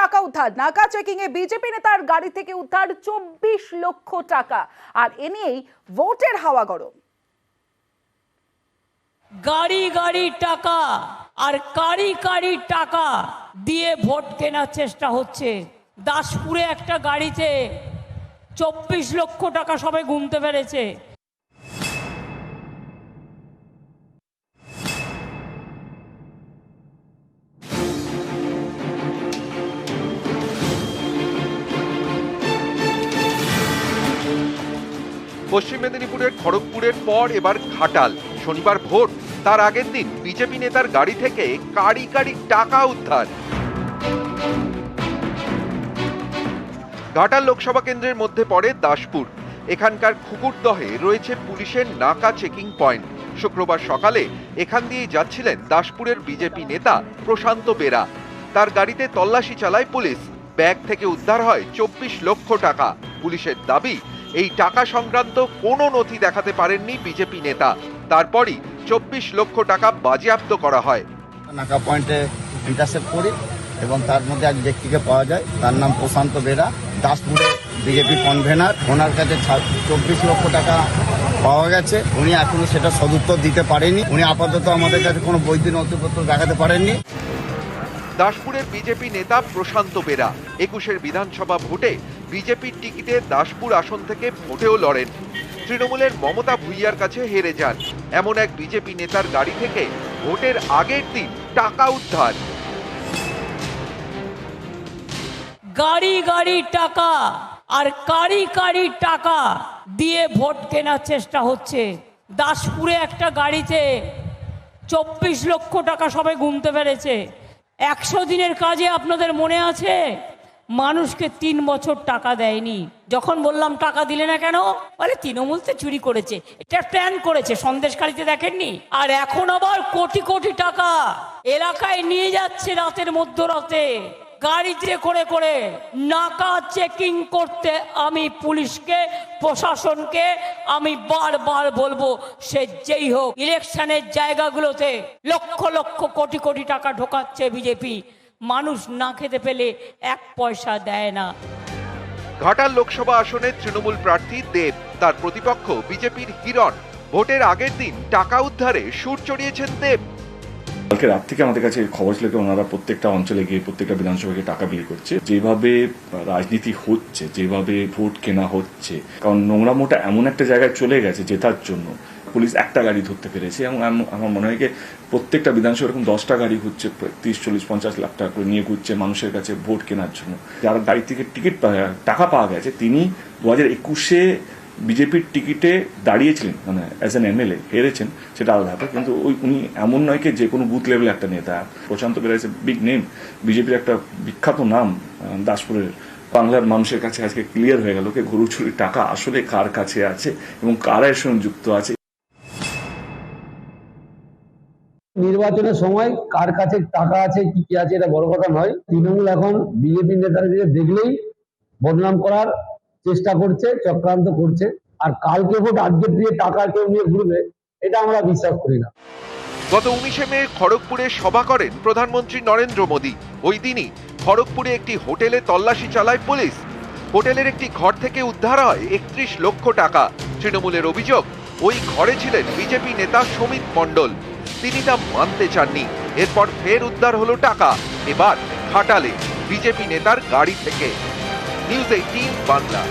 টাকা উদ্ধার। নাকা চেকিং এ বিজেপি নেতার গাড়ি থেকে উদ্ধার 24 লক্ষ টাকা। আর এ নিয়েই ভোটের হাওয়া গরম। গাড়ি গাড়ি টাকা আর কারি কারি টাকা দিয়ে ভোট কেনার চেষ্টা হচ্ছে। দাসপুরে একটা গাড়িতে 24 লক্ষ টাকা সবাই গুনতে পেরেছে। পশ্চিম মেদিনীপুরের খড়গপুরের পর এবার ঘাটাল। শনিবার ভোট, তার আগের দিন বিজেপি নেতার গাড়ি থেকে কারি কারি টাকা উদ্ধার। ঘাটাল লোকসভা কেন্দ্রের মধ্যে পড়ে দাসপুর। এখানকার খুকুরদহে রয়েছে পুলিশের নাকা চেকিং পয়েন্ট। শুক্রবার সকালে এখান দিয়েই যাচ্ছিলেন দাসপুরের বিজেপি নেতা প্রশান্ত বেরা। তার গাড়িতে তল্লাশি চালায় পুলিশ। ব্যাগ থেকে উদ্ধার হয় 24 লক্ষ টাকা। পুলিশের দাবি, এই টাকা সংক্রান্ত কোনো নথি দেখাতে পারেননি বিজেপি নেতা। তারপরই 24 লক্ষ টাকা বাজেয়াপ্ত করা হয়। নাকা পয়েন্টে ইন্টারসেপ্ট করি এবং তার মধ্যে এক ব্যক্তিকে পাওয়া যায়, তার নাম প্রশান্ত বেরা, দাসপুরে বিজেপি কনভেনার। ওনার কাছে 24 লক্ষ টাকা পাওয়া গেছে। উনি এখনো সেটা সদুত্তর দিতে পারেনি। উনি আপাতত আমাদের কাছে কোনো বৈধ নথিপত্র দেখাতে পারেননি। দাসপুরের বিজেপি নেতা প্রশান্ত বেরা 21-এর বিধানসভা ভোটে বিজেপির টিকিটে দাসপুর আসন থেকে ভোটেও লড়েন। তৃণমূলের মমতা ভুইয়ার কাছে হেরে যান। এমন এক বিজেপি নেতার গাড়ি থেকে ভোটের আগের দিন টাকা উদ্ধার। গাড়ি গাড়ি টাকা আর কারি কারি টাকা দিয়ে ভোট কেনার চেষ্টা হচ্ছে। দাসপুরে একটা গাড়িতে 24 লক্ষ টাকা সবাই গুনতে পেরেছে। 100 দিনের কাজে আপনাদের মনে আছে, মানুষকে 3 বছর টাকা দেয়নি। যখন বললাম টাকা দিলে না কেন, বলে তৃণমূল তো চুরি করেছে, এটা প্ল্যান করেছে, সন্দেশখালিতে দেখেননি। আর এখন আবার কোটি কোটি টাকা এলাকায় নিয়ে যাচ্ছে রাতের মধ্যরাতে গাড়িতে করে করে। নাকা চেকিং করতে আমি পুলিশকে, প্রশাসনকে আমি বারবার বলবো, সে যেই হোক, ইলেকশনের জায়গাগুলোতে লক্ষ লক্ষ কোটি কোটি টাকা ঢোকাচ্ছে বিজেপি। মানুষ না খেতে পেলে 1 পয়সা দেয় না। ঘাটাল লোকসভা আসনের তৃণমূল প্রার্থী দেব, তার প্রতিপক্ষ বিজেপির হিরণ। ভোটের আগের দিন টাকা উদ্ধারে সুর চড়িয়েছেন দেব। কালকে রাত থেকে আমাদের কাছে খবর ছিল ওনারা প্রত্যেকটা অঞ্চলে গিয়ে প্রত্যেকটা বিধানসভাকে টাকা বিলি করছে। যেভাবে রাজনীতি হচ্ছে, যেভাবে ভোট কেনা হচ্ছে, কারণ নোংরামোটা এমন একটা জায়গায় চলে গেছে জেতার জন্য, পুলিশ একটা গাড়ি ধরতে পেরেছে। এবং আমার মনে হয় যে প্রত্যেকটা বিধানসভা এরকম 10টা গাড়ি ঘুরছে, 30, 40, 50 লাখ টাকা করে নিয়ে ঘুরছে মানুষের কাছে ভোট কেনার জন্য। যার গাড়ি থেকে টাকা পাওয়া গেছে, তিনি 2021-এ বিজেপির টিকিটে দাঁড়িয়েছিলেন, মানে অ্যাজ এন এমএলএ, হেরেছেন, সেটা আলাদা ব্যাপার। কিন্তু উনি এমন নয় যে কোনো বুথ লেভেলে একটা নেতা। Prashant Bera is a big name, বিজেপির একটা বিখ্যাত নাম দাসপুরের। বাংলার মানুষের কাছে আজকে ক্লিয়ার হয়ে গেল যে গরু চুরির টাকা আসলে কার কাছে আছে এবং কারা এর সঙ্গে যুক্ত আছে। নির্বাচনের সময় কার কাছে টাকা আছে কি কি আছে এটা বড় কথা নয়। তৃণমূল এখন বিজেপি নেতাদের দেখলেই বদনাম করার চেষ্টা করছে, চক্রান্ত করছে। আর কালকে ভোট আজকে দিয়ে টাকা কেউ নিয়ে ঘুরবে, এটা আমরা বিশ্বাস করি না। গত 19শে মে খড়গপুরে সভা করেন প্রধানমন্ত্রী নরেন্দ্র মোদী। ওই দিনই খড়গপুরে একটি হোটেলে তল্লাশি চালায় পুলিশ। হোটেলের একটি ঘর থেকে উদ্ধার হয় 31 লক্ষ টাকা। তৃণমূলের অভিযোগ, ওই ঘরে ছিলেন বিজেপি নেতা সমিত মণ্ডল। তিনি তা মানতে চাননি। এরপর ফের উদ্ধার হলো টাকা, এবার ঘাটালে বিজেপি নেতার গাড়ি থেকে। নিউজ 18 বাংলা।